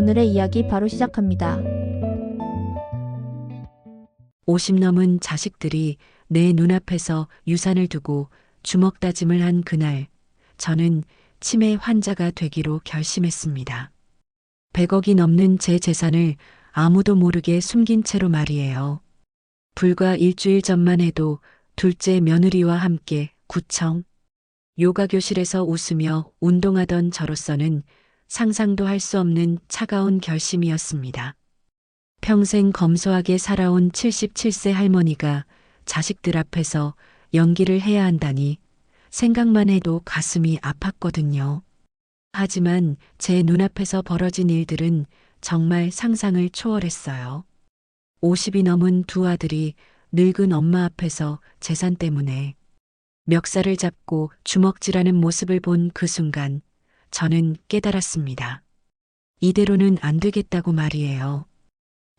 오늘의 이야기 바로 시작합니다. 50 넘은 자식들이 내 눈앞에서 유산을 두고 주먹 다짐을 한 그날, 저는 치매 환자가 되기로 결심했습니다. 100억이 넘는 제 재산을 아무도 모르게 숨긴 채로 말이에요. 불과 일주일 전만 해도 둘째 며느리와 함께 구청, 요가 교실에서 웃으며 운동하던 저로서는 상상도 할 수 없는 차가운 결심이었습니다. 평생 검소하게 살아온 77세 할머니가 자식들 앞에서 연기를 해야 한다니 생각만 해도 가슴이 아팠거든요. 하지만 제 눈앞에서 벌어진 일들은 정말 상상을 초월했어요. 50이 넘은 두 아들이 늙은 엄마 앞에서 재산 때문에 멱살을 잡고 주먹질하는 모습을 본 그 순간 저는 깨달았습니다. 이대로는 안 되겠다고 말이에요.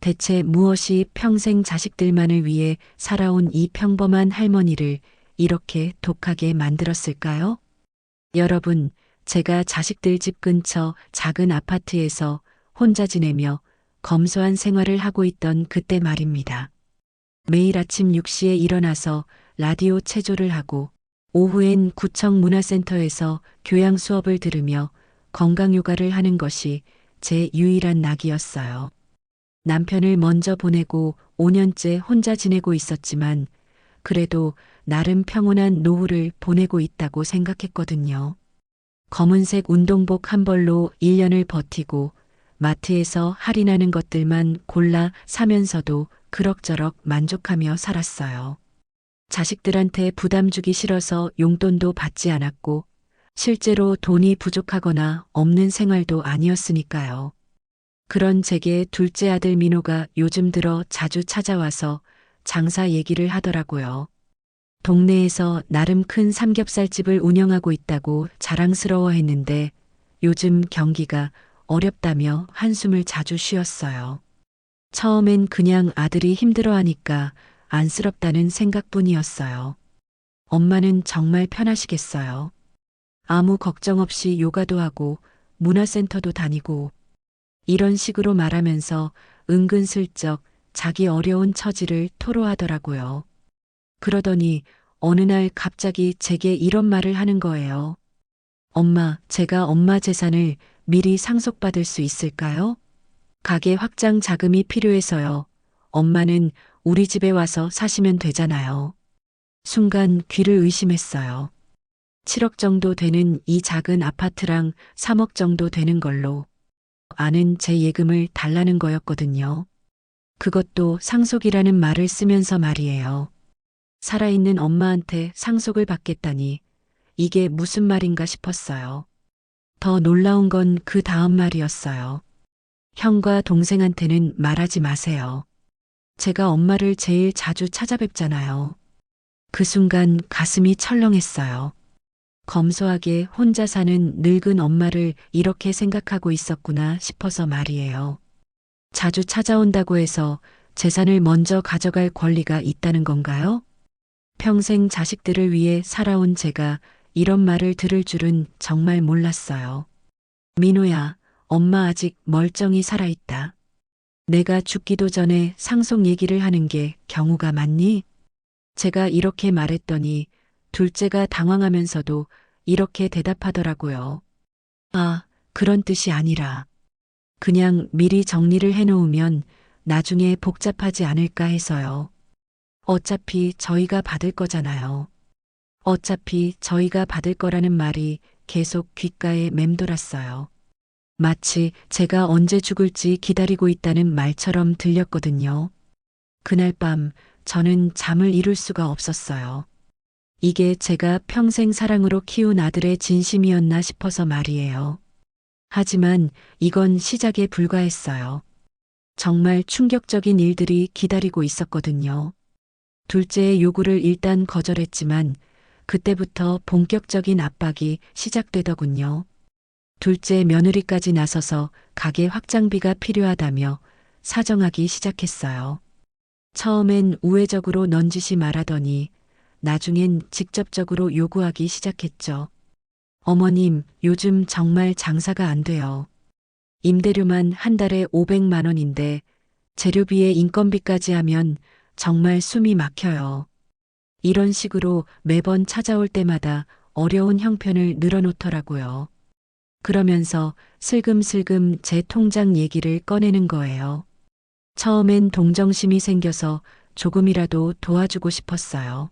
대체 무엇이 평생 자식들만을 위해 살아온 이 평범한 할머니를 이렇게 독하게 만들었을까요? 여러분, 제가 자식들 집 근처 작은 아파트에서 혼자 지내며 검소한 생활을 하고 있던 그때 말입니다. 매일 아침 6시에 일어나서 라디오 체조를 하고 오후엔 구청 문화센터에서 교양 수업을 들으며 건강 요가를 하는 것이 제 유일한 낙이었어요. 남편을 먼저 보내고 5년째 혼자 지내고 있었지만 그래도 나름 평온한 노후를 보내고 있다고 생각했거든요. 검은색 운동복 한 벌로 1년을 버티고 마트에서 할인하는 것들만 골라 사면서도 그럭저럭 만족하며 살았어요. 자식들한테 부담 주기 싫어서 용돈도 받지 않았고 실제로 돈이 부족하거나 없는 생활도 아니었으니까요. 그런 제게 둘째 아들 민호가 요즘 들어 자주 찾아와서 장사 얘기를 하더라고요. 동네에서 나름 큰 삼겹살집을 운영하고 있다고 자랑스러워했는데 요즘 경기가 어렵다며 한숨을 자주 쉬었어요. 처음엔 그냥 아들이 힘들어하니까 안쓰럽다는 생각뿐이었어요. 엄마는 정말 편하시겠어요. 아무 걱정 없이 요가도 하고 문화센터도 다니고 이런 식으로 말하면서 은근슬쩍 자기 어려운 처지를 토로하더라고요. 그러더니 어느 날 갑자기 제게 이런 말을 하는 거예요. 엄마, 제가 엄마 재산을 미리 상속받을 수 있을까요? 가게 확장 자금이 필요해서요. 엄마는 우리 집에 와서 사시면 되잖아요. 순간 귀를 의심했어요. 7억 정도 되는 이 작은 아파트랑 3억 정도 되는 걸로 아는 제 예금을 달라는 거였거든요. 그것도 상속이라는 말을 쓰면서 말이에요. 살아있는 엄마한테 상속을 받겠다니 이게 무슨 말인가 싶었어요. 더 놀라운 건 그 다음 말이었어요. 형과 동생한테는 말하지 마세요. 제가 엄마를 제일 자주 찾아뵙잖아요. 그 순간 가슴이 철렁했어요. 검소하게 혼자 사는 늙은 엄마를 이렇게 생각하고 있었구나 싶어서 말이에요. 자주 찾아온다고 해서 재산을 먼저 가져갈 권리가 있다는 건가요? 평생 자식들을 위해 살아온 제가 이런 말을 들을 줄은 정말 몰랐어요. 민호야, 엄마 아직 멀쩡히 살아있다. 내가 죽기도 전에 상속 얘기를 하는 게 경우가 많니? 제가 이렇게 말했더니 둘째가 당황하면서도 이렇게 대답하더라고요. 아, 그런 뜻이 아니라 그냥 미리 정리를 해놓으면 나중에 복잡하지 않을까 해서요. 어차피 저희가 받을 거잖아요. 어차피 저희가 받을 거라는 말이 계속 귓가에 맴돌았어요. 마치 제가 언제 죽을지 기다리고 있다는 말처럼 들렸거든요. 그날 밤 저는 잠을 이룰 수가 없었어요. 이게 제가 평생 사랑으로 키운 아들의 진심이었나 싶어서 말이에요. 하지만 이건 시작에 불과했어요. 정말 충격적인 일들이 기다리고 있었거든요. 둘째의 요구를 일단 거절했지만 그때부터 본격적인 압박이 시작되더군요. 둘째 며느리까지 나서서 가게 확장비가 필요하다며 사정하기 시작했어요. 처음엔 우회적으로 넌지시 말하더니 나중엔 직접적으로 요구하기 시작했죠. 어머님, 요즘 정말 장사가 안 돼요. 임대료만 한 달에 500만 원인데 재료비에 인건비까지 하면 정말 숨이 막혀요. 이런 식으로 매번 찾아올 때마다 어려운 형편을 늘어놓더라고요. 그러면서 슬금슬금 제 통장 얘기를 꺼내는 거예요. 처음엔 동정심이 생겨서 조금이라도 도와주고 싶었어요.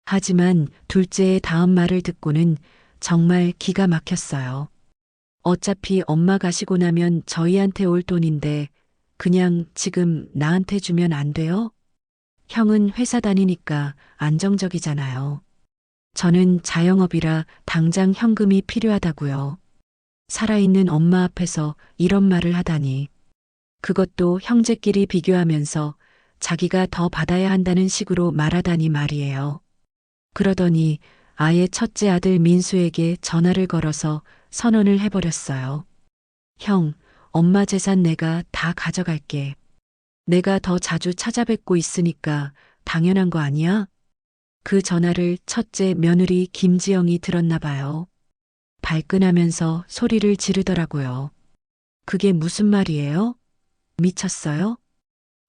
하지만 둘째의 다음 말을 듣고는 정말 기가 막혔어요. 어차피 엄마 가시고 나면 저희한테 올 돈인데 그냥 지금 나한테 주면 안 돼요? 형은 회사 다니니까 안정적이잖아요. 저는 자영업이라 당장 현금이 필요하다고요. 살아있는 엄마 앞에서 이런 말을 하다니. 그것도 형제끼리 비교하면서 자기가 더 받아야 한다는 식으로 말하다니 말이에요. 그러더니 아예 첫째 아들 민수에게 전화를 걸어서 선언을 해버렸어요. 형, 엄마 재산 내가 다 가져갈게. 내가 더 자주 찾아뵙고 있으니까 당연한 거 아니야? 그 전화를 첫째 며느리 김지영이 들었나 봐요. 발끈하면서 소리를 지르더라고요. 그게 무슨 말이에요? 미쳤어요?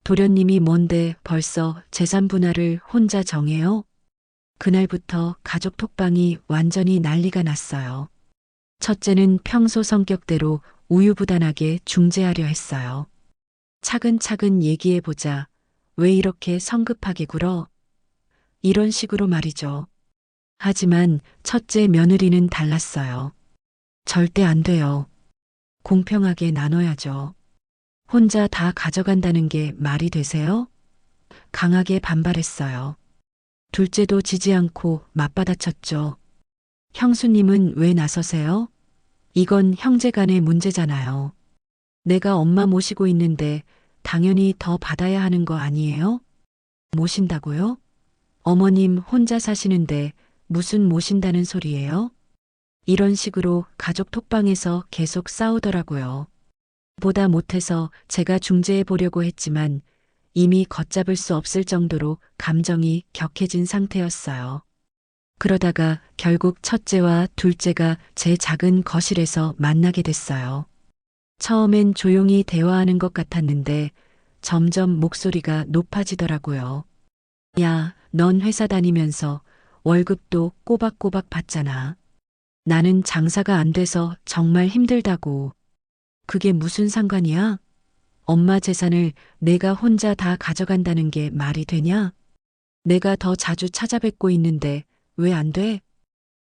도련님이 뭔데 벌써 재산 분할을 혼자 정해요? 그날부터 가족 톡방이 완전히 난리가 났어요. 첫째는 평소 성격대로 우유부단하게 중재하려 했어요. 차근차근 얘기해보자. 왜 이렇게 성급하게 굴어? 이런 식으로 말이죠. 하지만 첫째 며느리는 달랐어요. 절대 안 돼요. 공평하게 나눠야죠. 혼자 다 가져간다는 게 말이 되세요? 강하게 반발했어요. 둘째도 지지 않고 맞받아쳤죠. 형수님은 왜 나서세요? 이건 형제 간의 문제잖아요. 내가 엄마 모시고 있는데 당연히 더 받아야 하는 거 아니에요? 모신다고요? 어머님 혼자 사시는데 무슨 모신다는 소리예요? 이런 식으로 가족 톡방에서 계속 싸우더라고요. 보다 못해서 제가 중재해 보려고 했지만 이미 걷잡을 수 없을 정도로 감정이 격해진 상태였어요. 그러다가 결국 첫째와 둘째가 제 작은 거실에서 만나게 됐어요. 처음엔 조용히 대화하는 것 같았는데 점점 목소리가 높아지더라고요. 야, 넌 회사 다니면서 월급도 꼬박꼬박 받잖아. 나는 장사가 안 돼서 정말 힘들다고. 그게 무슨 상관이야? 엄마 재산을 내가 혼자 다 가져간다는 게 말이 되냐? 내가 더 자주 찾아뵙고 있는데 왜 안 돼?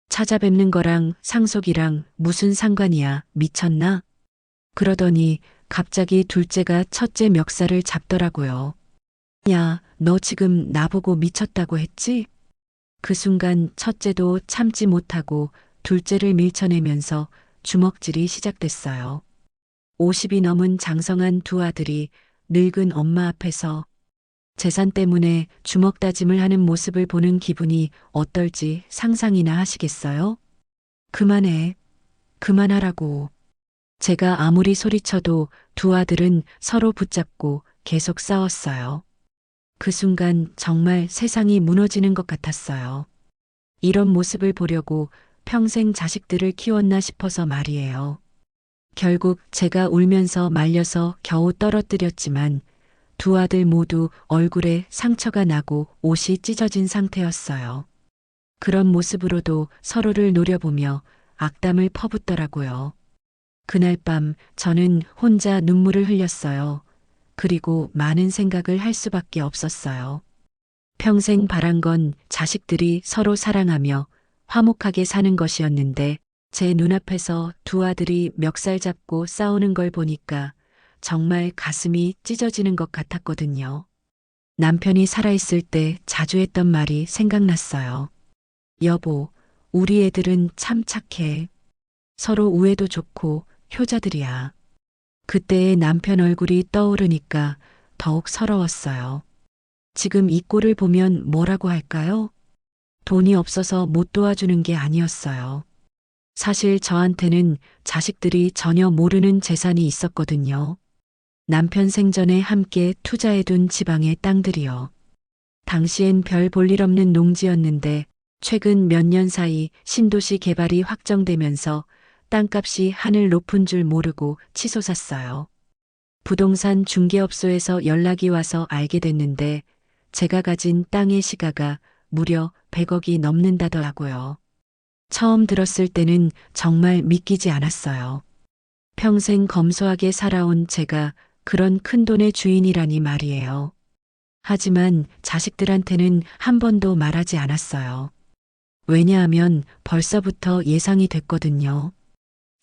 찾아뵙는 거랑 상속이랑 무슨 상관이야? 미쳤나? 그러더니 갑자기 둘째가 첫째 멱살을 잡더라고요. 야, 너 지금 나보고 미쳤다고 했지? 그 순간 첫째도 참지 못하고 둘째를 밀쳐내면서 주먹질이 시작됐어요. 50이 넘은 장성한 두 아들이 늙은 엄마 앞에서 재산 때문에 주먹 다짐을 하는 모습을 보는 기분이 어떨지 상상이나 하시겠어요? 그만해. 그만하라고. 제가 아무리 소리쳐도 두 아들은 서로 붙잡고 계속 싸웠어요. 그 순간 정말 세상이 무너지는 것 같았어요. 이런 모습을 보려고 평생 자식들을 키웠나 싶어서 말이에요. 결국 제가 울면서 말려서 겨우 떨어뜨렸지만 두 아들 모두 얼굴에 상처가 나고 옷이 찢어진 상태였어요. 그런 모습으로도 서로를 노려보며 악담을 퍼붓더라고요. 그날 밤 저는 혼자 눈물을 흘렸어요. 그리고 많은 생각을 할 수밖에 없었어요. 평생 바란 건 자식들이 서로 사랑하며 화목하게 사는 것이었는데 제 눈앞에서 두 아들이 멱살 잡고 싸우는 걸 보니까 정말 가슴이 찢어지는 것 같았거든요. 남편이 살아있을 때 자주 했던 말이 생각났어요. 여보, 우리 애들은 참 착해. 서로 우애도 좋고 효자들이야. 그때의 남편 얼굴이 떠오르니까 더욱 서러웠어요. 지금 이 꼴을 보면 뭐라고 할까요? 돈이 없어서 못 도와주는 게 아니었어요. 사실 저한테는 자식들이 전혀 모르는 재산이 있었거든요. 남편 생전에 함께 투자해둔 지방의 땅들이요. 당시엔 별 볼 일 없는 농지였는데 최근 몇 년 사이 신도시 개발이 확정되면서 땅값이 하늘 높은 줄 모르고 치솟았어요. 부동산 중개업소에서 연락이 와서 알게 됐는데 제가 가진 땅의 시가가 무려 100억이 넘는다더라고요. 처음 들었을 때는 정말 믿기지 않았어요. 평생 검소하게 살아온 제가 그런 큰돈의 주인이라니 말이에요. 하지만 자식들한테는 한 번도 말하지 않았어요. 왜냐하면 벌써부터 예상이 됐거든요.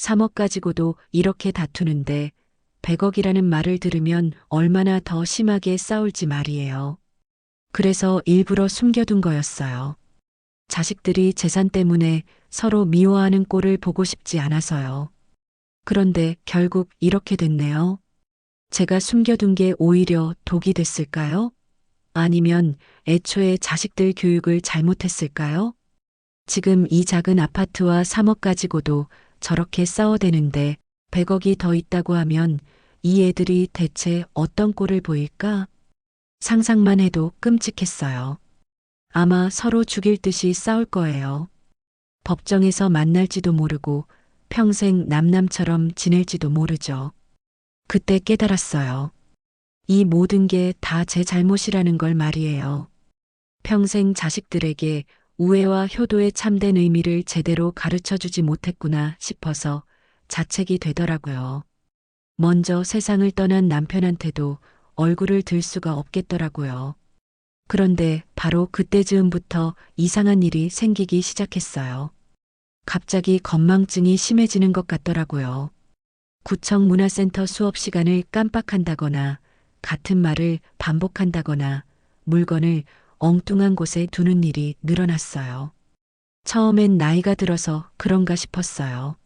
3억 가지고도 이렇게 다투는데 100억이라는 말을 들으면 얼마나 더 심하게 싸울지 말이에요. 그래서 일부러 숨겨둔 거였어요. 자식들이 재산 때문에 서로 미워하는 꼴을 보고 싶지 않아서요. 그런데 결국 이렇게 됐네요. 제가 숨겨둔 게 오히려 독이 됐을까요? 아니면 애초에 자식들 교육을 잘못했을까요? 지금 이 작은 아파트와 3억 가지고도 저렇게 싸워대는데 100억이 더 있다고 하면 이 애들이 대체 어떤 꼴을 보일까? 상상만 해도 끔찍했어요. 아마 서로 죽일 듯이 싸울 거예요. 법정에서 만날지도 모르고 평생 남남처럼 지낼지도 모르죠. 그때 깨달았어요. 이 모든 게 다 제 잘못이라는 걸 말이에요. 평생 자식들에게 우애와 효도의 참된 의미를 제대로 가르쳐 주지 못했구나 싶어서 자책이 되더라고요. 먼저 세상을 떠난 남편한테도 얼굴을 들 수가 없겠더라고요. 그런데 바로 그때 즈음부터 이상한 일이 생기기 시작했어요. 갑자기 건망증이 심해지는 것 같더라고요. 구청 문화센터 수업 시간을 깜빡한다거나 같은 말을 반복한다거나 물건을 엉뚱한 곳에 두는 일이 늘어났어요. 처음엔 나이가 들어서 그런가 싶었어요.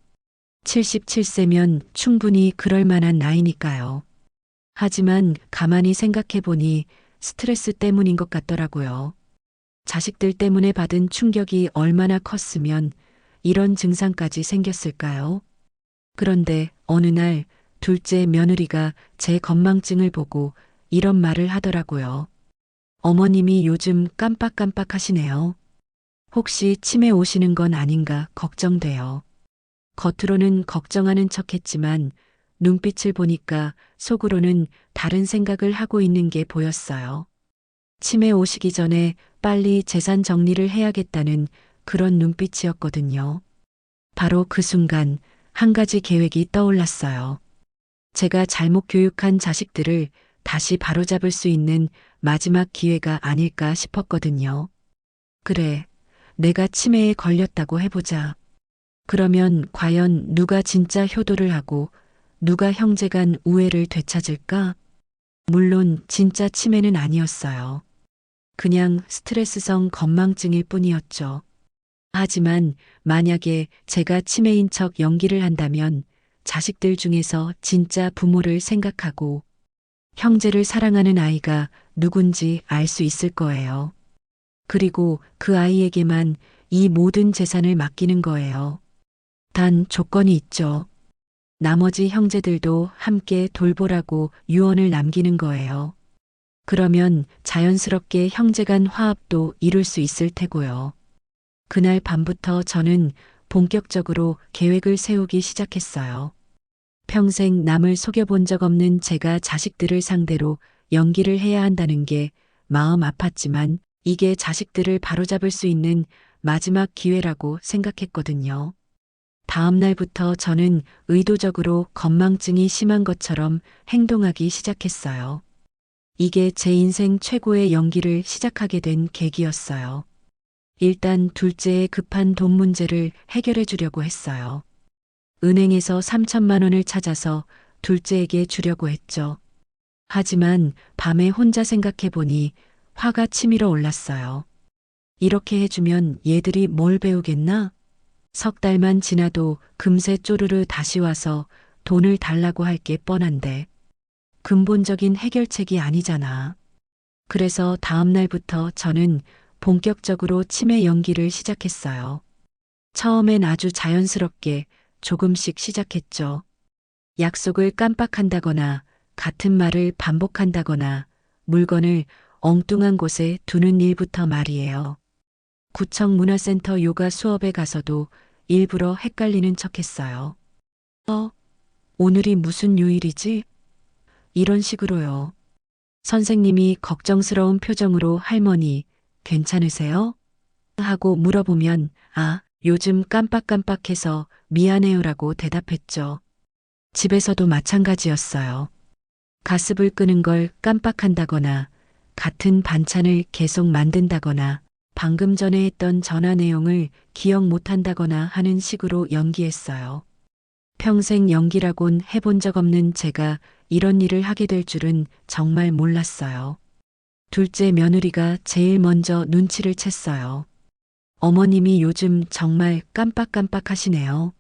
77세면 충분히 그럴 만한 나이니까요. 하지만 가만히 생각해 보니 스트레스 때문인 것 같더라고요. 자식들 때문에 받은 충격이 얼마나 컸으면 이런 증상까지 생겼을까요? 그런데 어느 날 둘째 며느리가 제 건망증을 보고 이런 말을 하더라고요. 어머님이 요즘 깜빡깜빡 하시네요. 혹시 치매 오시는 건 아닌가 걱정돼요. 겉으로는 걱정하는 척 했지만 눈빛을 보니까 속으로는 다른 생각을 하고 있는 게 보였어요. 치매 오시기 전에 빨리 재산 정리를 해야겠다는 그런 눈빛이었거든요. 바로 그 순간 한 가지 계획이 떠올랐어요. 제가 잘못 교육한 자식들을 다시 바로잡을 수 있는 마지막 기회가 아닐까 싶었거든요. 그래, 내가 치매에 걸렸다고 해보자. 그러면 과연 누가 진짜 효도를 하고 누가 형제 간 우애를 되찾을까? 물론 진짜 치매는 아니었어요. 그냥 스트레스성 건망증일 뿐이었죠. 하지만 만약에 제가 치매인 척 연기를 한다면 자식들 중에서 진짜 부모를 생각하고 형제를 사랑하는 아이가 누군지 알 수 있을 거예요. 그리고 그 아이에게만 이 모든 재산을 맡기는 거예요. 단 조건이 있죠. 나머지 형제들도 함께 돌보라고 유언을 남기는 거예요. 그러면 자연스럽게 형제 간 화합도 이룰 수 있을 테고요. 그날 밤부터 저는 본격적으로 계획을 세우기 시작했어요. 평생 남을 속여본 적 없는 제가 자식들을 상대로 연기를 해야 한다는 게 마음 아팠지만 이게 자식들을 바로잡을 수 있는 마지막 기회라고 생각했거든요. 다음 날부터 저는 의도적으로 건망증이 심한 것처럼 행동하기 시작했어요. 이게 제 인생 최고의 연기를 시작하게 된 계기였어요. 일단 둘째의 급한 돈 문제를 해결해 주려고 했어요. 은행에서 3천만 원을 찾아서 둘째에게 주려고 했죠. 하지만 밤에 혼자 생각해 보니 화가 치밀어 올랐어요. 이렇게 해주면 얘들이 뭘 배우겠나? 석 달만 지나도 금세 쪼르르 다시 와서 돈을 달라고 할 게 뻔한데 근본적인 해결책이 아니잖아. 그래서 다음 날부터 저는 본격적으로 치매 연기를 시작했어요. 처음엔 아주 자연스럽게 조금씩 시작했죠. 약속을 깜빡한다거나 같은 말을 반복한다거나 물건을 엉뚱한 곳에 두는 일부터 말이에요. 구청 문화센터 요가 수업에 가서도 일부러 헷갈리는 척했어요. 오늘이 무슨 요일이지? 이런 식으로요. 선생님이 걱정스러운 표정으로 할머니, 괜찮으세요? 하고 물어보면, 요즘 깜빡깜빡해서 미안해요라고 대답했죠. 집에서도 마찬가지였어요. 가습을 끄는 걸 깜빡한다거나, 같은 반찬을 계속 만든다거나, 방금 전에 했던 전화 내용을 기억 못한다거나 하는 식으로 연기했어요. 평생 연기라곤 해본 적 없는 제가 이런 일을 하게 될 줄은 정말 몰랐어요. 둘째 며느리가 제일 먼저 눈치를 챘어요. 어머님이 요즘 정말 깜빡깜빡 하시네요.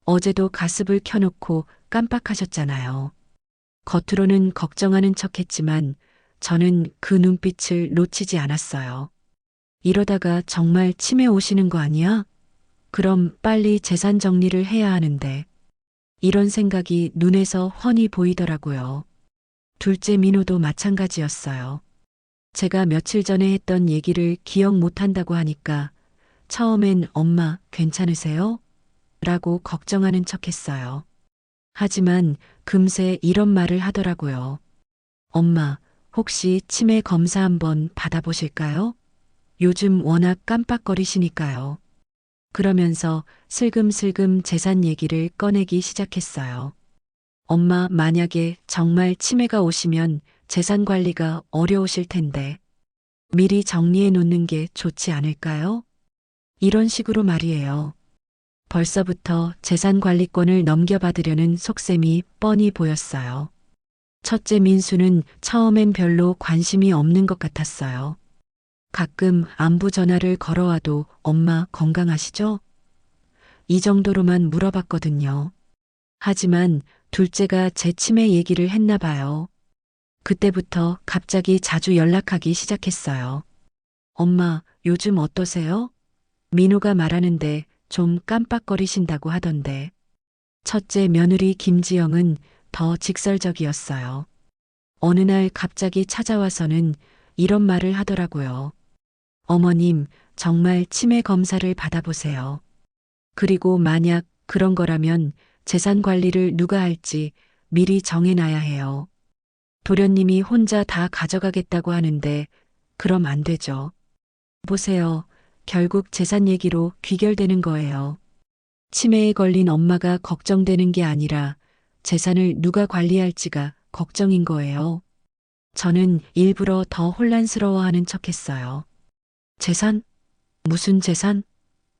어제도 가습을 켜놓고 깜빡하셨잖아요. 겉으로는 걱정하는 척 했지만 저는 그 눈빛을 놓치지 않았어요. 이러다가 정말 치매 오시는 거 아니야? 그럼 빨리 재산 정리를 해야 하는데. 이런 생각이 눈에서 훤히 보이더라고요. 둘째 민호도 마찬가지였어요. 제가 며칠 전에 했던 얘기를 기억 못한다고 하니까 처음엔 엄마 괜찮으세요? 라고 걱정하는 척 했어요. 하지만 금세 이런 말을 하더라고요. 엄마, 혹시 치매 검사 한번 받아보실까요? 요즘 워낙 깜빡거리시니까요. 그러면서 슬금슬금 재산 얘기를 꺼내기 시작했어요. 엄마, 만약에 정말 치매가 오시면 재산 관리가 어려우실 텐데 미리 정리해 놓는 게 좋지 않을까요? 이런 식으로 말이에요. 벌써부터 재산 관리권을 넘겨받으려는 속셈이 뻔히 보였어요. 첫째 민수는 처음엔 별로 관심이 없는 것 같았어요. 가끔 안부 전화를 걸어와도 엄마 건강하시죠? 이 정도로만 물어봤거든요. 하지만 둘째가 제 치매 얘기를 했나 봐요. 그때부터 갑자기 자주 연락하기 시작했어요. 엄마, 요즘 어떠세요? 민호가 말하는데 좀 깜빡거리신다고 하던데. 첫째 며느리 김지영은 더 직설적이었어요. 어느 날 갑자기 찾아와서는 이런 말을 하더라고요. 어머님, 정말 치매 검사를 받아보세요. 그리고 만약 그런 거라면 재산 관리를 누가 할지 미리 정해놔야 해요. 도련님이 혼자 다 가져가겠다고 하는데 그럼 안 되죠. 보세요. 결국 재산 얘기로 귀결되는 거예요. 치매에 걸린 엄마가 걱정되는 게 아니라 재산을 누가 관리할지가 걱정인 거예요. 저는 일부러 더 혼란스러워하는 척했어요. 재산? 무슨 재산?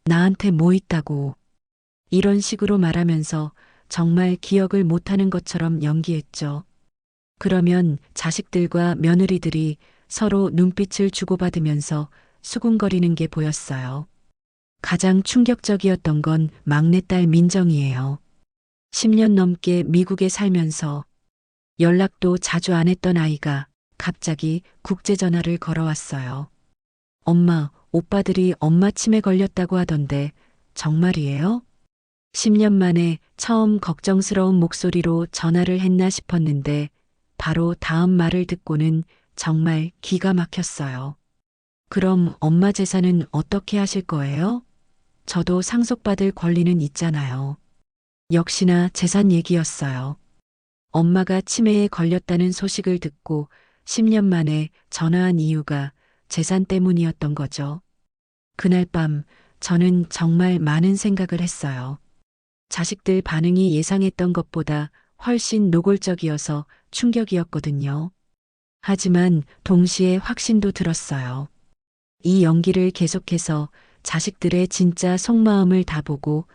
나한테 뭐 있다고. 이런 식으로 말하면서 정말 기억을 못하는 것처럼 연기했죠. 그러면 자식들과 며느리들이 서로 눈빛을 주고받으면서 수군거리는 게 보였어요. 가장 충격적이었던 건 막내딸 민정이에요. 10년 넘게 미국에 살면서 연락도 자주 안 했던 아이가 갑자기 국제전화를 걸어왔어요. 엄마, 오빠들이 엄마 치매 걸렸다고 하던데 정말이에요? 10년 만에 처음 걱정스러운 목소리로 전화를 했나 싶었는데 바로 다음 말을 듣고는 정말 기가 막혔어요. 그럼 엄마 재산은 어떻게 하실 거예요? 저도 상속받을 권리는 있잖아요. 역시나 재산 얘기였어요. 엄마가 치매에 걸렸다는 소식을 듣고 10년 만에 전화한 이유가 재산 때문이었던 거죠. 그날 밤 저는 정말 많은 생각을 했어요. 자식들 반응이 예상했던 것보다 훨씬 노골적이어서 충격이었거든요. 하지만 동시에 확신도 들었어요. 이 연기를 계속해서 자식들의 진짜 속마음을 다 보고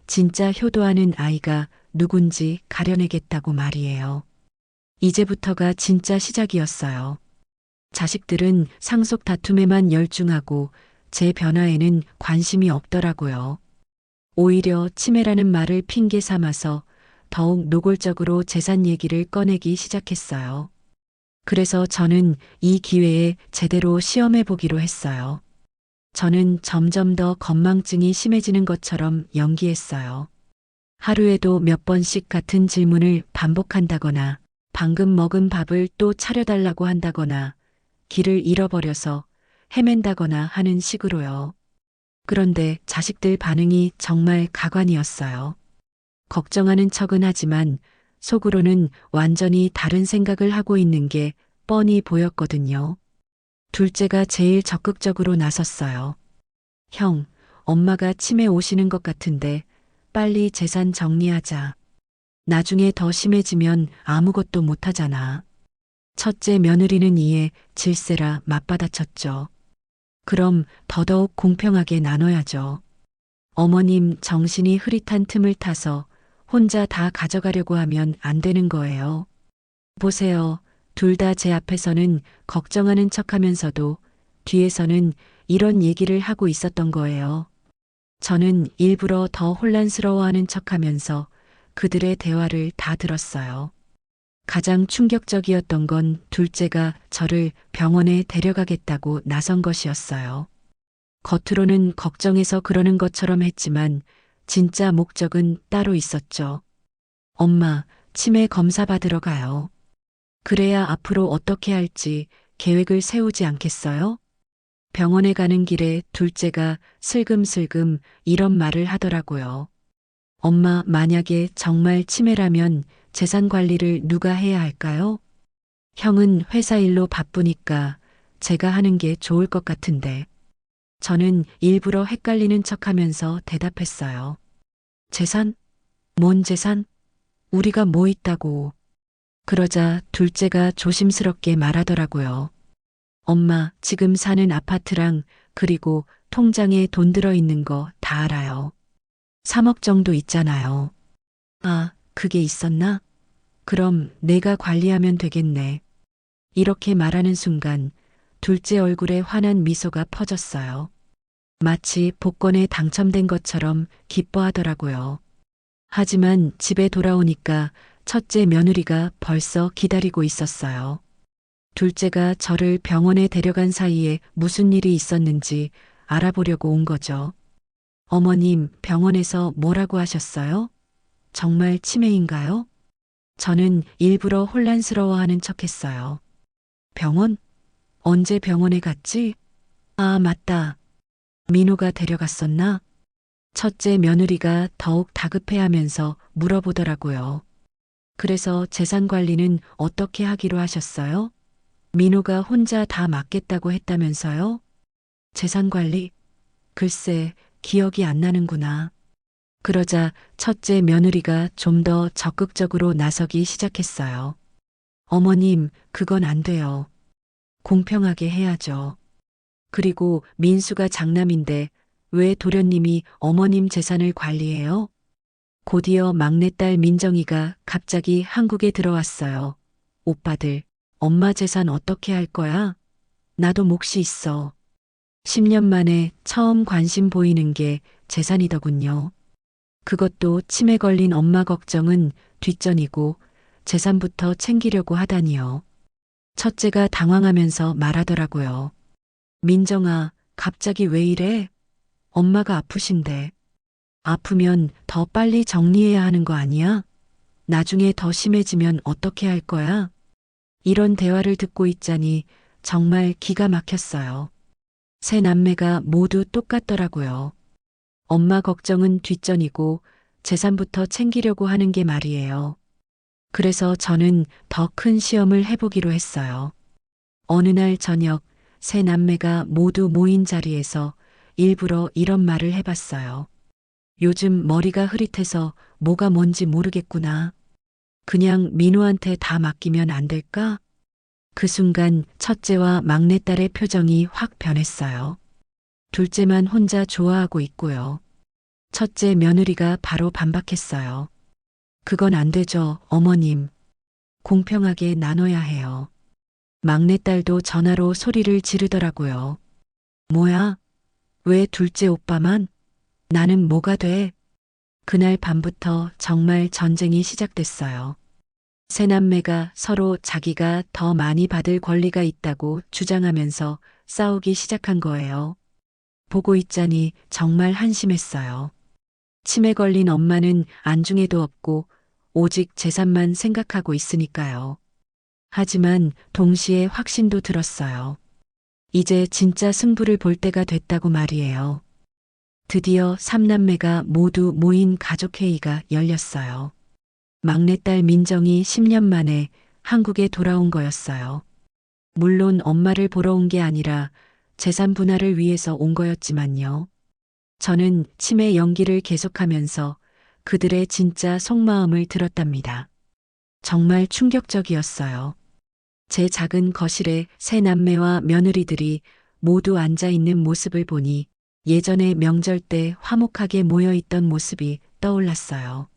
진짜 효도하는 아이가 누군지 가려내겠다고 말이에요. 이제부터가 진짜 시작이었어요. 자식들은 상속 다툼에만 열중하고 제 변화에는 관심이 없더라고요. 오히려 치매라는 말을 핑계 삼아서 더욱 노골적으로 재산 얘기를 꺼내기 시작했어요. 그래서 저는 이 기회에 제대로 시험해 보기로 했어요. 저는 점점 더 건망증이 심해지는 것처럼 연기했어요. 하루에도 몇 번씩 같은 질문을 반복한다거나 방금 먹은 밥을 또 차려달라고 한다거나 길을 잃어버려서 헤맨다거나 하는 식으로요. 그런데 자식들 반응이 정말 가관이었어요. 걱정하는 척은 하지만 속으로는 완전히 다른 생각을 하고 있는 게 뻔히 보였거든요. 둘째가 제일 적극적으로 나섰어요. 형, 엄마가 치매 오시는 것 같은데 빨리 재산 정리하자. 나중에 더 심해지면 아무것도 못하잖아. 첫째 며느리는 이에 질세라 맞받아쳤죠. 그럼 더더욱 공평하게 나눠야죠. 어머님 정신이 흐릿한 틈을 타서 혼자 다 가져가려고 하면 안 되는 거예요. 보세요. 둘 다 제 앞에서는 걱정하는 척 하면서도 뒤에서는 이런 얘기를 하고 있었던 거예요. 저는 일부러 더 혼란스러워하는 척 하면서 그들의 대화를 다 들었어요. 가장 충격적이었던 건 둘째가 저를 병원에 데려가겠다고 나선 것이었어요. 겉으로는 걱정해서 그러는 것처럼 했지만 진짜 목적은 따로 있었죠. 엄마, 치매 검사 받으러 가요. 그래야 앞으로 어떻게 할지 계획을 세우지 않겠어요? 병원에 가는 길에 둘째가 슬금슬금 이런 말을 하더라고요. 엄마, 만약에 정말 치매라면 재산 관리를 누가 해야 할까요? 형은 회사 일로 바쁘니까 제가 하는 게 좋을 것 같은데. 저는 일부러 헷갈리는 척 하면서 대답했어요. 재산? 뭔 재산? 우리가 뭐 있다고. 그러자 둘째가 조심스럽게 말하더라고요. 엄마, 지금 사는 아파트랑 그리고 통장에 돈 들어 있는 거 다 알아요. 3억 정도 있잖아요. 아, 그게 있었나? 그럼 내가 관리하면 되겠네. 이렇게 말하는 순간 둘째 얼굴에 환한 미소가 퍼졌어요. 마치 복권에 당첨된 것처럼 기뻐하더라고요. 하지만 집에 돌아오니까 첫째 며느리가 벌써 기다리고 있었어요. 둘째가 저를 병원에 데려간 사이에 무슨 일이 있었는지 알아보려고 온 거죠. 어머님, 병원에서 뭐라고 하셨어요? 정말 치매인가요? 저는 일부러 혼란스러워하는 척했어요. 병원? 언제 병원에 갔지? 아, 맞다. 민호가 데려갔었나? 첫째 며느리가 더욱 다급해하면서 물어보더라고요. 그래서 재산 관리는 어떻게 하기로 하셨어요? 민호가 혼자 다 맡겠다고 했다면서요? 재산 관리? 글쎄, 기억이 안 나는구나. 그러자 첫째 며느리가 좀 더 적극적으로 나서기 시작했어요. 어머님, 그건 안 돼요. 공평하게 해야죠. 그리고 민수가 장남인데 왜 도련님이 어머님 재산을 관리해요? 곧이어 막내딸 민정이가 갑자기 한국에 들어왔어요. 오빠들, 엄마 재산 어떻게 할 거야? 나도 몫이 있어. 10년 만에 처음 관심 보이는 게 재산이더군요. 그것도 치매 걸린 엄마 걱정은 뒷전이고 재산부터 챙기려고 하다니요. 첫째가 당황하면서 말하더라고요. 민정아, 갑자기 왜 이래? 엄마가 아프신데. 아프면 더 빨리 정리해야 하는 거 아니야? 나중에 더 심해지면 어떻게 할 거야? 이런 대화를 듣고 있자니 정말 기가 막혔어요. 세 남매가 모두 똑같더라고요. 엄마 걱정은 뒷전이고 재산부터 챙기려고 하는 게 말이에요. 그래서 저는 더 큰 시험을 해보기로 했어요. 어느 날 저녁 세 남매가 모두 모인 자리에서 일부러 이런 말을 해봤어요. 요즘 머리가 흐릿해서 뭐가 뭔지 모르겠구나. 그냥 민호한테 다 맡기면 안 될까? 그 순간 첫째와 막내딸의 표정이 확 변했어요. 둘째만 혼자 좋아하고 있고요. 첫째 며느리가 바로 반박했어요. 그건 안 되죠, 어머님. 공평하게 나눠야 해요. 막내딸도 전화로 소리를 지르더라고요. 뭐야? 왜 둘째 오빠만? 나는 뭐가 돼? 그날 밤부터 정말 전쟁이 시작됐어요. 세 남매가 서로 자기가 더 많이 받을 권리가 있다고 주장하면서 싸우기 시작한 거예요. 보고 있자니 정말 한심했어요. 치매 걸린 엄마는 안중에도 없고 오직 재산만 생각하고 있으니까요. 하지만 동시에 확신도 들었어요. 이제 진짜 승부를 볼 때가 됐다고 말이에요. 드디어 삼남매가 모두 모인 가족회의가 열렸어요. 막내딸 민정이 10년 만에 한국에 돌아온 거였어요. 물론 엄마를 보러 온 게 아니라 재산 분할을 위해서 온 거였지만요. 저는 치매 연기를 계속하면서 그들의 진짜 속마음을 들었답니다. 정말 충격적이었어요. 제 작은 거실에 세 남매와 며느리들이 모두 앉아 있는 모습을 보니 예전에 명절 때 화목하게 모여 있던 모습이 떠올랐어요.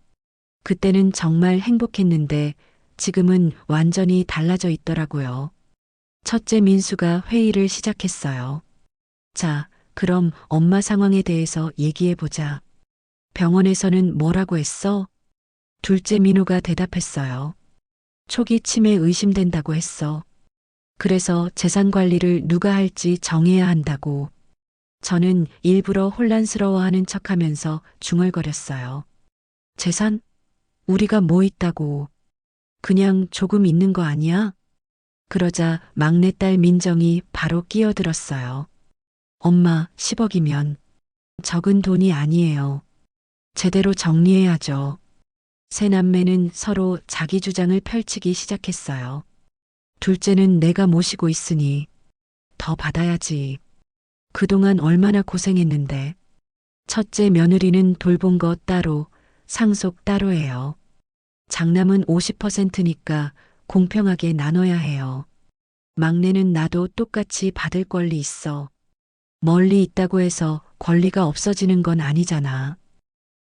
그때는 정말 행복했는데 지금은 완전히 달라져 있더라고요. 첫째 민수가 회의를 시작했어요. 자, 그럼 엄마 상황에 대해서 얘기해 보자. 병원에서는 뭐라고 했어? 둘째 민호가 대답했어요. 초기 치매 의심된다고 했어. 그래서 재산 관리를 누가 할지 정해야 한다고. 저는 일부러 혼란스러워하는 척하면서 중얼거렸어요. 재산? 우리가 뭐 있다고. 그냥 조금 있는 거 아니야? 그러자 막내딸 민정이 바로 끼어들었어요. 엄마, 10억이면 적은 돈이 아니에요. 제대로 정리해야죠. 세 남매는 서로 자기 주장을 펼치기 시작했어요. 둘째는 내가 모시고 있으니 더 받아야지. 그동안 얼마나 고생했는데. 첫째 며느리는 돌본 거 따로, 상속 따로예요. 장남은 50%니까 공평하게 나눠야 해요. 막내는 나도 똑같이 받을 권리 있어. 멀리 있다고 해서 권리가 없어지는 건 아니잖아.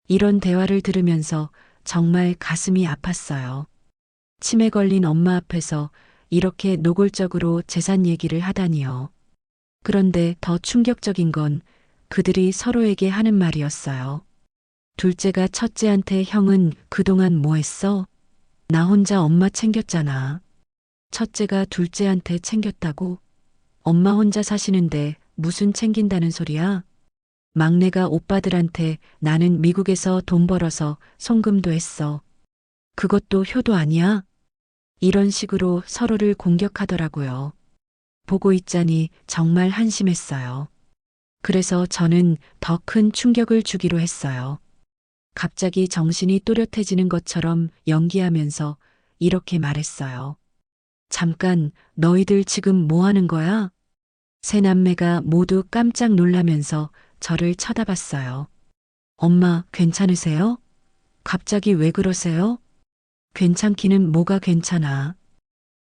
이런 대화를 들으면서 정말 가슴이 아팠어요. 치매 걸린 엄마 앞에서 이렇게 노골적으로 재산 얘기를 하다니요. 그런데 더 충격적인 건 그들이 서로에게 하는 말이었어요. 둘째가 첫째한테 형은 그동안 뭐 했어? 나 혼자 엄마 챙겼잖아. 첫째가 둘째한테 챙겼다고? 엄마 혼자 사시는데 무슨 챙긴다는 소리야? 막내가 오빠들한테 나는 미국에서 돈 벌어서 송금도 했어. 그것도 효도 아니야? 이런 식으로 서로를 공격하더라고요. 보고 있자니 정말 한심했어요. 그래서 저는 더 큰 충격을 주기로 했어요. 갑자기 정신이 또렷해지는 것처럼 연기하면서 이렇게 말했어요. 잠깐, 너희들 지금 뭐 하는 거야? 세 남매가 모두 깜짝 놀라면서 저를 쳐다봤어요. 엄마, 괜찮으세요? 갑자기 왜 그러세요? 괜찮기는 뭐가 괜찮아.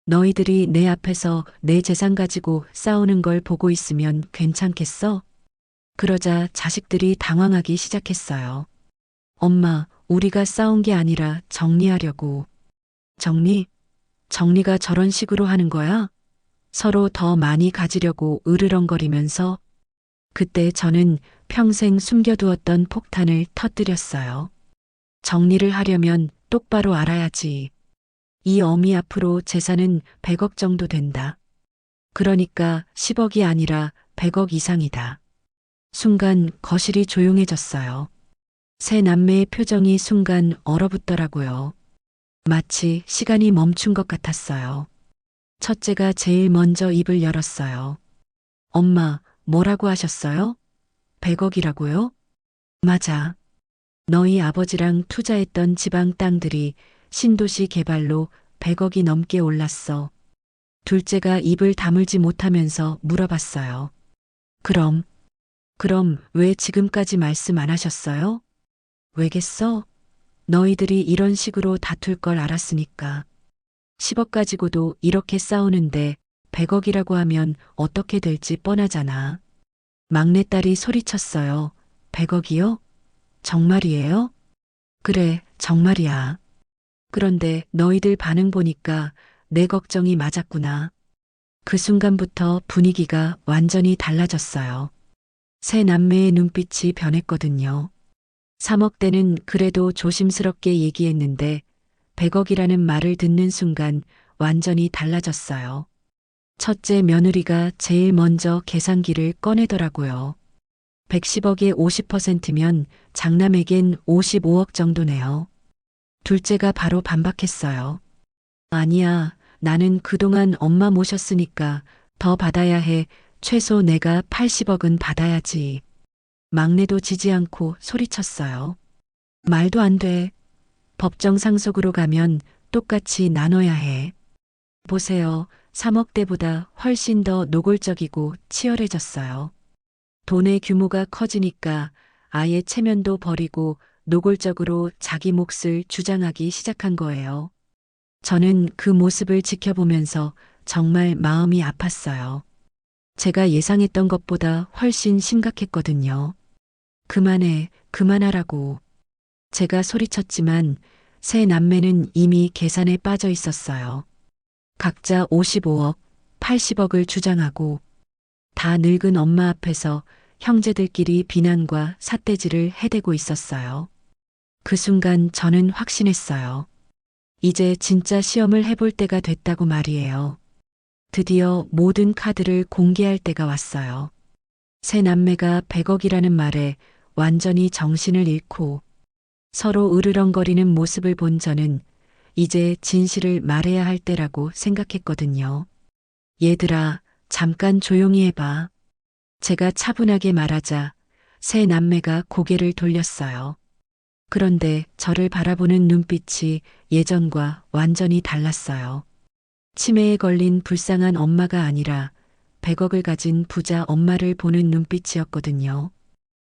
너희들이 내 앞에서 내 재산 가지고 싸우는 걸 보고 있으면 괜찮겠어? 그러자 자식들이 당황하기 시작했어요. 엄마, 우리가 싸운 게 아니라 정리하려고. 정리? 정리가 저런 식으로 하는 거야? 서로 더 많이 가지려고 으르렁거리면서 그때 저는 평생 숨겨두었던 폭탄을 터뜨렸어요. 정리를 하려면 똑바로 알아야지. 이 어미 앞으로 재산은 100억 정도 된다. 그러니까 10억이 아니라 100억 이상이다. 순간 거실이 조용해졌어요. 세 남매의 표정이 순간 얼어붙더라고요. 마치 시간이 멈춘 것 같았어요. 첫째가 제일 먼저 입을 열었어요. 엄마, 뭐라고 하셨어요? 100억이라고요? 맞아. 너희 아버지랑 투자했던 지방 땅들이 신도시 개발로 100억이 넘게 올랐어. 둘째가 입을 다물지 못하면서 물어봤어요. 그럼 왜 지금까지 말씀 안 하셨어요? 왜겠어? 너희들이 이런 식으로 다툴 걸 알았으니까. 10억 가지고도 이렇게 싸우는데 100억이라고 하면 어떻게 될지 뻔하잖아. 막내딸이 소리쳤어요. 100억이요? 정말이에요? 그래, 정말이야. 그런데 너희들 반응 보니까 내 걱정이 맞았구나. 그 순간부터 분위기가 완전히 달라졌어요. 세 남매의 눈빛이 변했거든요. 3억대는 그래도 조심스럽게 얘기했는데 100억이라는 말을 듣는 순간 완전히 달라졌어요. 첫째 며느리가 제일 먼저 계산기를 꺼내더라고요. 110억의 50%면 장남에겐 55억 정도네요. 둘째가 바로 반박했어요. 아니야, 나는 그동안 엄마 모셨으니까 더 받아야 해. 최소 내가 80억은 받아야지. 막내도 지지 않고 소리쳤어요. 말도 안 돼. 법정 상속으로 가면 똑같이 나눠야 해. 보세요. 3억 대보다 훨씬 더 노골적이고 치열해졌어요. 돈의 규모가 커지니까 아예 체면도 버리고 노골적으로 자기 몫을 주장하기 시작한 거예요. 저는 그 모습을 지켜보면서 정말 마음이 아팠어요. 제가 예상했던 것보다 훨씬 심각했거든요. 그만해, 그만하라고. 제가 소리쳤지만 세 남매는 이미 계산에 빠져 있었어요. 각자 55억, 80억을 주장하고 다 늙은 엄마 앞에서 형제들끼리 비난과 삿대질을 해대고 있었어요. 그 순간 저는 확신했어요. 이제 진짜 시험을 해볼 때가 됐다고 말이에요. 드디어 모든 카드를 공개할 때가 왔어요. 세 남매가 100억이라는 말에 완전히 정신을 잃고 서로 으르렁거리는 모습을 본 저는 이제 진실을 말해야 할 때라고 생각했거든요. 얘들아, 잠깐 조용히 해봐. 제가 차분하게 말하자 세 남매가 고개를 돌렸어요. 그런데 저를 바라보는 눈빛이 예전과 완전히 달랐어요. 치매에 걸린 불쌍한 엄마가 아니라 100억을 가진 부자 엄마를 보는 눈빛이었거든요.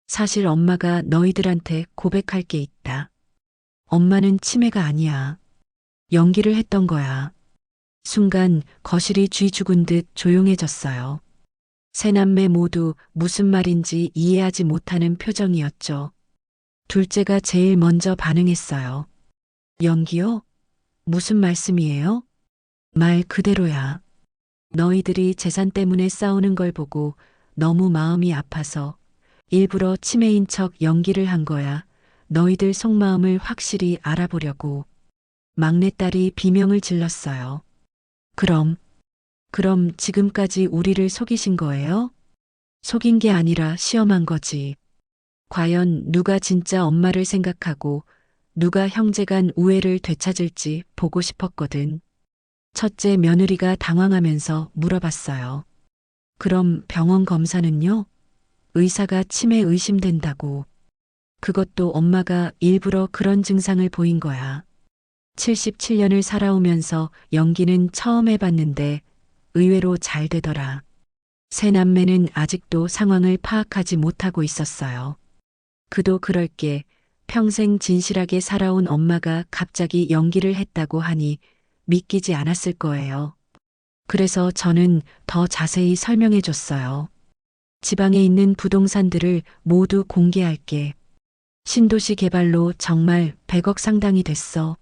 사실 엄마가 너희들한테 고백할 게 있다. 엄마는 치매가 아니야. 연기를 했던 거야. 순간 거실이 쥐 죽은 듯 조용해졌어요. 세 남매 모두 무슨 말인지 이해하지 못하는 표정이었죠. 둘째가 제일 먼저 반응했어요. 연기요? 무슨 말씀이에요? 말 그대로야. 너희들이 재산 때문에 싸우는 걸 보고 너무 마음이 아파서 일부러 치매인 척 연기를 한 거야. 너희들 속마음을 확실히 알아보려고. 막내딸이 비명을 질렀어요. 그럼 지금까지 우리를 속이신 거예요? 속인 게 아니라 시험한 거지. 과연 누가 진짜 엄마를 생각하고 누가 형제간 우애를 되찾을지 보고 싶었거든. 첫째 며느리가 당황하면서 물어봤어요. 그럼 병원 검사는요? 의사가 치매 의심된다고. 그것도 엄마가 일부러 그런 증상을 보인 거야. 77년을 살아오면서 연기는 처음 해봤는데 의외로 잘 되더라. 세 남매는 아직도 상황을 파악하지 못하고 있었어요. 그도 그럴 게 평생 진실하게 살아온 엄마가 갑자기 연기를 했다고 하니 믿기지 않았을 거예요. 그래서 저는 더 자세히 설명해 줬어요. 지방에 있는 부동산들을 모두 공개할게. 신도시 개발로 정말 100억 상당이 됐어.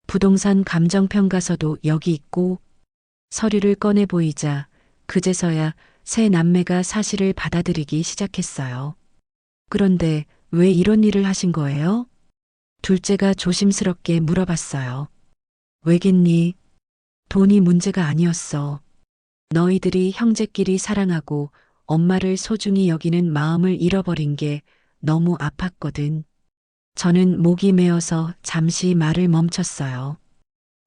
부동산 감정평가서도 여기 있고 서류를 꺼내 보이자 그제서야 세 남매가 사실을 받아들이기 시작했어요. 그런데 왜 이런 일을 하신 거예요? 둘째가 조심스럽게 물어봤어요. 왜겠니? 돈이 문제가 아니었어. 너희들이 형제끼리 사랑하고 엄마를 소중히 여기는 마음을 잃어버린 게 너무 아팠거든. 저는 목이 메어서 잠시 말을 멈췄어요.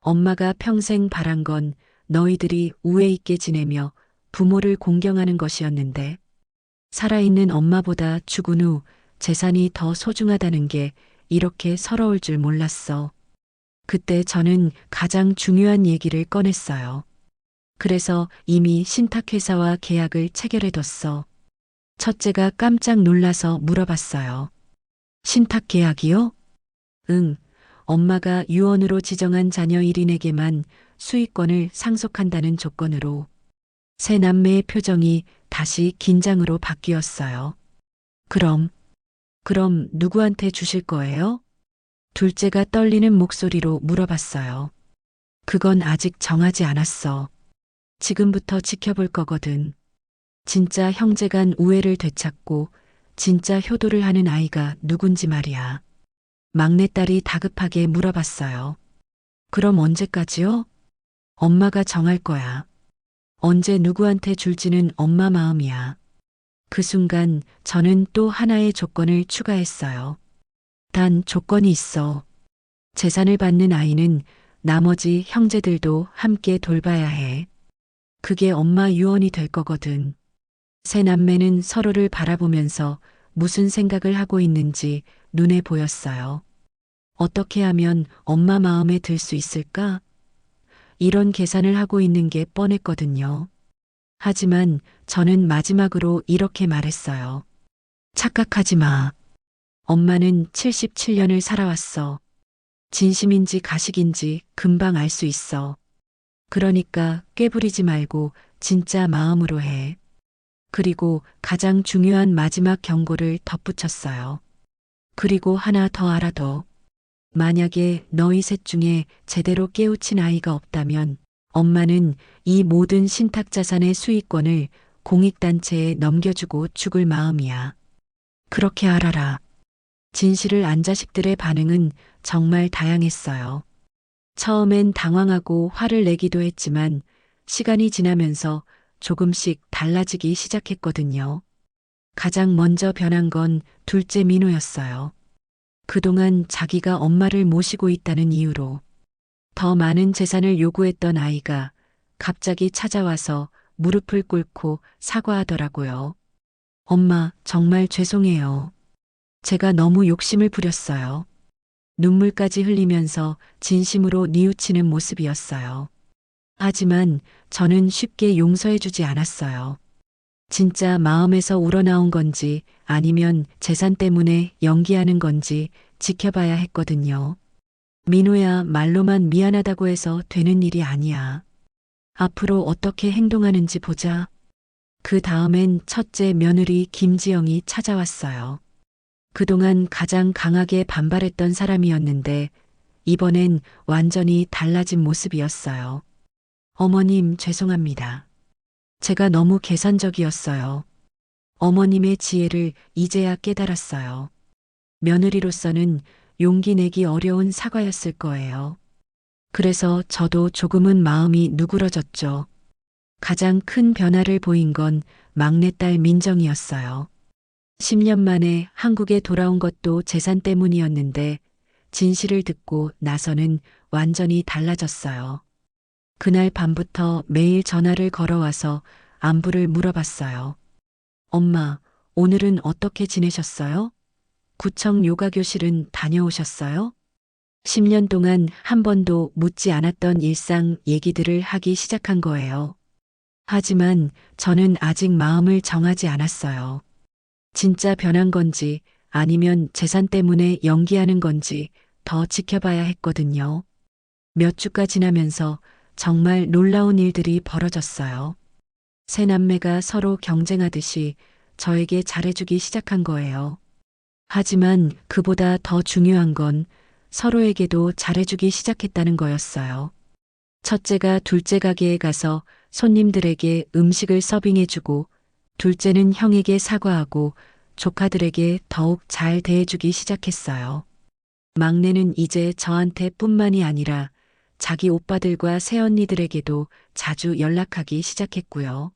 엄마가 평생 바란 건 너희들이 우애 있게 지내며 부모를 공경하는 것이었는데 살아있는 엄마보다 죽은 후 재산이 더 소중하다는 게 이렇게 서러울 줄 몰랐어. 그때 저는 가장 중요한 얘기를 꺼냈어요. 그래서 이미 신탁회사와 계약을 체결해뒀어. 첫째가 깜짝 놀라서 물어봤어요. 신탁 계약이요? 응. 엄마가 유언으로 지정한 자녀 1인에게만 수익권을 상속한다는 조건으로. 세 남매의 표정이 다시 긴장으로 바뀌었어요. 그럼 누구한테 주실 거예요? 둘째가 떨리는 목소리로 물어봤어요. 그건 아직 정하지 않았어. 지금부터 지켜볼 거거든. 진짜 형제간 우애를 되찾고 진짜 효도를 하는 아이가 누군지 말이야. 막내딸이 다급하게 물어봤어요. 그럼 언제까지요? 엄마가 정할 거야. 언제 누구한테 줄지는 엄마 마음이야. 그 순간 저는 또 하나의 조건을 추가했어요. 단 조건이 있어. 재산을 받는 아이는 나머지 형제들도 함께 돌봐야 해. 그게 엄마 유언이 될 거거든. 세 남매는 서로를 바라보면서 무슨 생각을 하고 있는지 눈에 보였어요. 어떻게 하면 엄마 마음에 들 수 있을까? 이런 계산을 하고 있는 게 뻔했거든요. 하지만 저는 마지막으로 이렇게 말했어요. 착각하지 마. 엄마는 77년을 살아왔어. 진심인지 가식인지 금방 알 수 있어. 그러니까 꾀부리지 말고 진짜 마음으로 해. 그리고 가장 중요한 마지막 경고를 덧붙였어요. 그리고 하나 더 알아둬. 만약에 너희 셋 중에 제대로 깨우친 아이가 없다면 엄마는 이 모든 신탁 자산의 수익권을 공익단체에 넘겨주고 죽을 마음이야. 그렇게 알아라. 진실을 안 자식들의 반응은 정말 다양했어요. 처음엔 당황하고 화를 내기도 했지만 시간이 지나면서 조금씩 달라지기 시작했거든요. 가장 먼저 변한 건 둘째 민호였어요. 그동안 자기가 엄마를 모시고 있다는 이유로 더 많은 재산을 요구했던 아이가 갑자기 찾아와서 무릎을 꿇고 사과하더라고요. 엄마, 정말 죄송해요. 제가 너무 욕심을 부렸어요. 눈물까지 흘리면서 진심으로 뉘우치는 모습이었어요. 하지만 저는 쉽게 용서해주지 않았어요. 진짜 마음에서 우러나온 건지 아니면 재산 때문에 연기하는 건지 지켜봐야 했거든요. 민호야, 말로만 미안하다고 해서 되는 일이 아니야. 앞으로 어떻게 행동하는지 보자. 그 다음엔 첫째 며느리 김지영이 찾아왔어요. 그동안 가장 강하게 반발했던 사람이었는데 이번엔 완전히 달라진 모습이었어요. 어머님, 죄송합니다. 제가 너무 계산적이었어요. 어머님의 지혜를 이제야 깨달았어요. 며느리로서는 용기 내기 어려운 사과였을 거예요. 그래서 저도 조금은 마음이 누그러졌죠. 가장 큰 변화를 보인 건 막내딸 민정이었어요. 10년 만에 한국에 돌아온 것도 재산 때문이었는데 진실을 듣고 나서는 완전히 달라졌어요. 그날 밤부터 매일 전화를 걸어와서 안부를 물어봤어요. 엄마, 오늘은 어떻게 지내셨어요? 구청 요가 교실은 다녀오셨어요? 10년 동안 한 번도 묻지 않았던 일상 얘기들을 하기 시작한 거예요. 하지만 저는 아직 마음을 정하지 않았어요. 진짜 변한 건지 아니면 재산 때문에 연기하는 건지 더 지켜봐야 했거든요. 몇 주가 지나면서 정말 놀라운 일들이 벌어졌어요. 세 남매가 서로 경쟁하듯이 저에게 잘해주기 시작한 거예요. 하지만 그보다 더 중요한 건 서로에게도 잘해주기 시작했다는 거였어요. 첫째가 둘째 가게에 가서 손님들에게 음식을 서빙해주고 둘째는 형에게 사과하고 조카들에게 더욱 잘 대해주기 시작했어요. 막내는 이제 저한테 뿐만이 아니라 자기 오빠들과 새언니들에게도 자주 연락하기 시작했고요.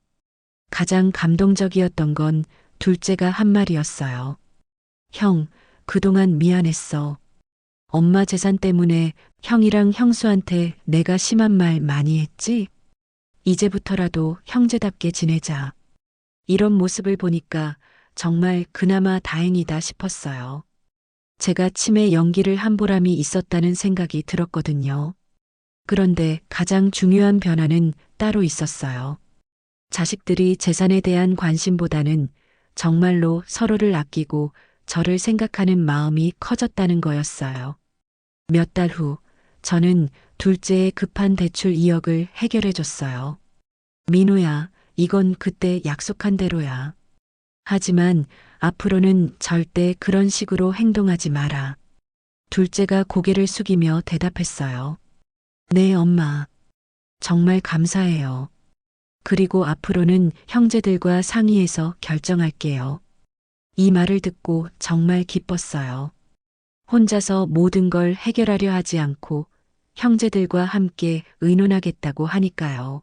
가장 감동적이었던 건 둘째가 한 말이었어요. 형, 그동안 미안했어. 엄마 재산 때문에 형이랑 형수한테 내가 심한 말 많이 했지? 이제부터라도 형제답게 지내자. 이런 모습을 보니까 정말 그나마 다행이다 싶었어요. 제가 치매 연기를 한 보람이 있었다는 생각이 들었거든요. 그런데 가장 중요한 변화는 따로 있었어요. 자식들이 재산에 대한 관심보다는 정말로 서로를 아끼고 저를 생각하는 마음이 커졌다는 거였어요. 몇 달 후, 저는 둘째의 급한 대출 2억을 해결해 줬어요. 민호야, 이건 그때 약속한 대로야. 하지만 앞으로는 절대 그런 식으로 행동하지 마라. 둘째가 고개를 숙이며 대답했어요. 네, 엄마. 정말 감사해요. 그리고 앞으로는 형제들과 상의해서 결정할게요. 이 말을 듣고 정말 기뻤어요. 혼자서 모든 걸 해결하려 하지 않고 형제들과 함께 의논하겠다고 하니까요.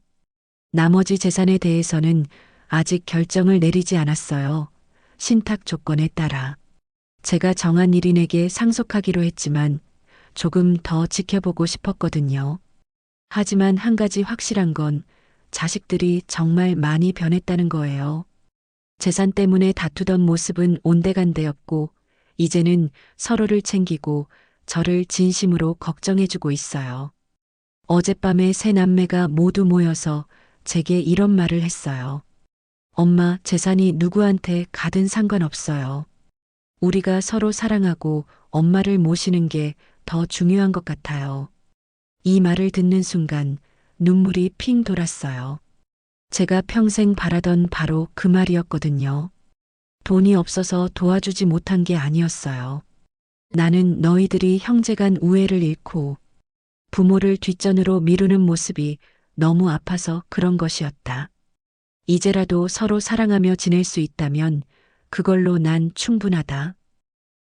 나머지 재산에 대해서는 아직 결정을 내리지 않았어요. 신탁 조건에 따라. 제가 정한 일인에게 상속하기로 했지만 조금 더 지켜보고 싶었거든요. 하지만 한 가지 확실한 건 자식들이 정말 많이 변했다는 거예요. 재산 때문에 다투던 모습은 온데간데였고, 이제는 서로를 챙기고 저를 진심으로 걱정해주고 있어요. 어젯밤에 세 남매가 모두 모여서 제게 이런 말을 했어요. 엄마, 재산이 누구한테 가든 상관없어요. 우리가 서로 사랑하고 엄마를 모시는 게 더 중요한 것 같아요. 이 말을 듣는 순간 눈물이 핑 돌았어요. 제가 평생 바라던 바로 그 말이었거든요. 돈이 없어서 도와주지 못한 게 아니었어요. 나는 너희들이 형제간 우애를 잃고 부모를 뒷전으로 미루는 모습이 너무 아파서 그런 것이었다. 이제라도 서로 사랑하며 지낼 수 있다면 그걸로 난 충분하다.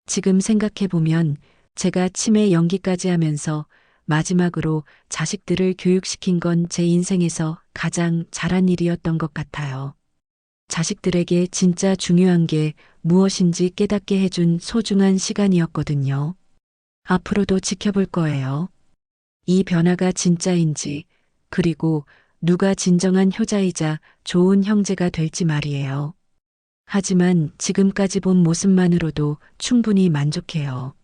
지금 생각해보면 제가 치매 연기까지 하면서 마지막으로 자식들을 교육시킨 건 제 인생에서 가장 잘한 일이었던 것 같아요. 자식들에게 진짜 중요한 게 무엇인지 깨닫게 해준 소중한 시간이었거든요. 앞으로도 지켜볼 거예요. 이 변화가 진짜인지, 그리고 누가 진정한 효자이자 좋은 형제가 될지 말이에요. 하지만 지금까지 본 모습만으로도 충분히 만족해요.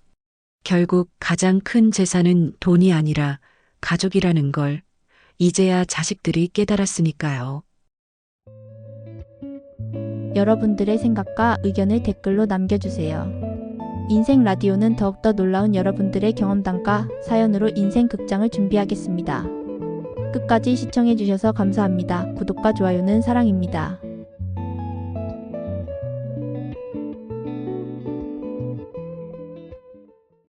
결국 가장 큰 재산은 돈이 아니라 가족이라는 걸 이제야 자식들이 깨달았으니까요. 여러분들의 생각과 의견을 댓글로 남겨주세요. 인생 라디오는 더욱더 놀라운 여러분들의 경험담과 사연으로 인생 극장을 준비하겠습니다. 끝까지 시청해주셔서 감사합니다. 구독과 좋아요는 사랑입니다.